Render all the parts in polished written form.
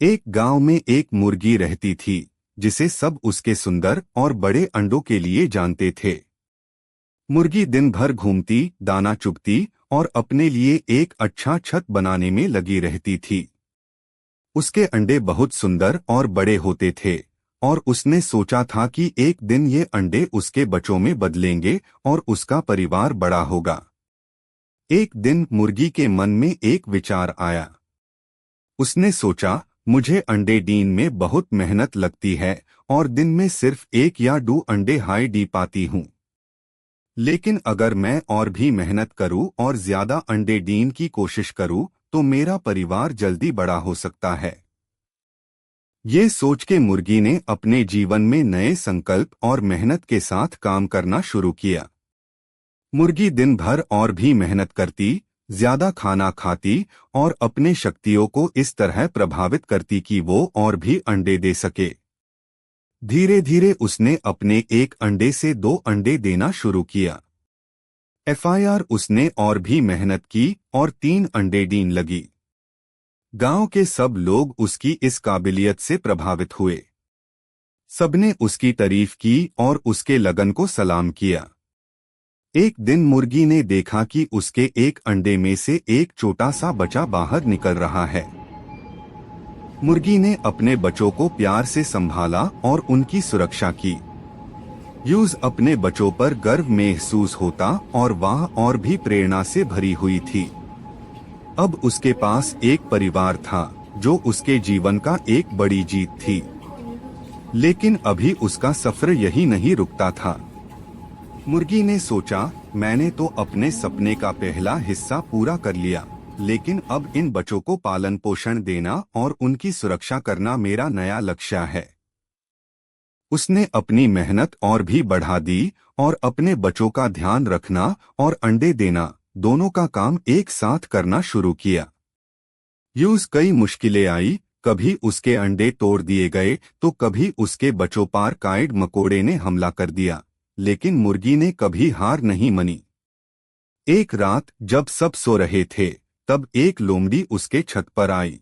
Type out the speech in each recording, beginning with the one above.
एक गांव में एक मुर्गी रहती थी जिसे सब उसके सुंदर और बड़े अंडों के लिए जानते थे। मुर्गी दिन भर घूमती, दाना चुगती और अपने लिए एक अच्छा छत बनाने में लगी रहती थी। उसके अंडे बहुत सुंदर और बड़े होते थे और उसने सोचा था कि एक दिन ये अंडे उसके बच्चों में बदलेंगे और उसका परिवार बड़ा होगा। एक दिन मुर्गी के मन में एक विचार आया। उसने सोचा, मुझे अंडे डीन में बहुत मेहनत लगती है और दिन में सिर्फ एक या दो अंडे हाई डी पाती हूँ। लेकिन अगर मैं और भी मेहनत करूँ और ज्यादा अंडे डीन की कोशिश करूँ तो मेरा परिवार जल्दी बड़ा हो सकता है। ये सोच के मुर्गी ने अपने जीवन में नए संकल्प और मेहनत के साथ काम करना शुरू किया। मुर्गी दिन भर और भी मेहनत करती, ज्यादा खाना खाती और अपने शक्तियों को इस तरह प्रभावित करती कि वो और भी अंडे दे सके। धीरे धीरे उसने अपने एक अंडे से दो अंडे देना शुरू किया। FIR उसने और भी मेहनत की और 3 अंडे देने लगी। गांव के सब लोग उसकी इस काबिलियत से प्रभावित हुए। सबने उसकी तारीफ की और उसके लगन को सलाम किया। एक दिन मुर्गी ने देखा कि उसके एक अंडे में से एक छोटा सा बच्चा बाहर निकल रहा है। मुर्गी ने अपने बच्चों को प्यार से संभाला और उनकी सुरक्षा की। यूज अपने बच्चों पर गर्व महसूस होता और वह और भी प्रेरणा से भरी हुई थी। अब उसके पास एक परिवार था जो उसके जीवन का एक बड़ी जीत थी। लेकिन अभी उसका सफर यही नहीं रुकता था। मुर्गी ने सोचा, मैंने तो अपने सपने का पहला हिस्सा पूरा कर लिया, लेकिन अब इन बच्चों को पालन पोषण देना और उनकी सुरक्षा करना मेरा नया लक्ष्य है। उसने अपनी मेहनत और भी बढ़ा दी और अपने बच्चों का ध्यान रखना और अंडे देना दोनों का काम एक साथ करना शुरू किया। यूज कई मुश्किलें आई, कभी उसके अंडे तोड़ दिए गए तो कभी उसके बच्चों पर कीड़े मकोड़े ने हमला कर दिया, लेकिन मुर्गी ने कभी हार नहीं मानी। एक रात जब सब सो रहे थे तब एक लोमड़ी उसके छत पर आई।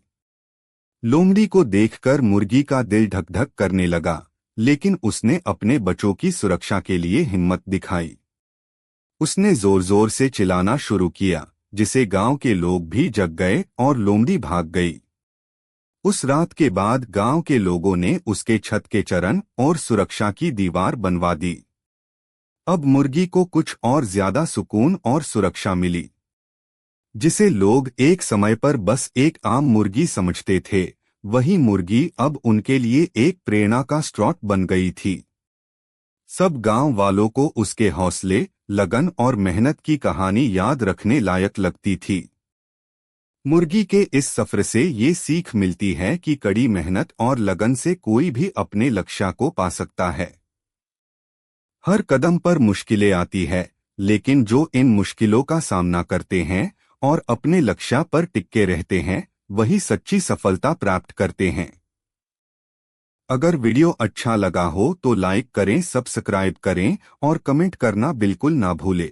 लोमड़ी को देखकर मुर्गी का दिल धक धक करने लगा, लेकिन उसने अपने बच्चों की सुरक्षा के लिए हिम्मत दिखाई। उसने जोर जोर से चिल्लाना शुरू किया, जिसे गांव के लोग भी जग गए और लोमड़ी भाग गई। उस रात के बाद गांव के लोगों ने उसके छत के चरण और सुरक्षा की दीवार बनवा दी। अब मुर्गी को कुछ और ज्यादा सुकून और सुरक्षा मिली। जिसे लोग एक समय पर बस एक आम मुर्गी समझते थे, वही मुर्गी अब उनके लिए एक प्रेरणा का स्रोत बन गई थी। सब गांव वालों को उसके हौसले, लगन और मेहनत की कहानी याद रखने लायक लगती थी। मुर्गी के इस सफर से ये सीख मिलती है कि कड़ी मेहनत और लगन से कोई भी अपने लक्ष्य को पा सकता है। हर कदम पर मुश्किलें आती है, लेकिन जो इन मुश्किलों का सामना करते हैं और अपने लक्ष्य पर टिके रहते हैं, वही सच्ची सफलता प्राप्त करते हैं। अगर वीडियो अच्छा लगा हो तो लाइक करें, सब्सक्राइब करें और कमेंट करना बिल्कुल ना भूलें।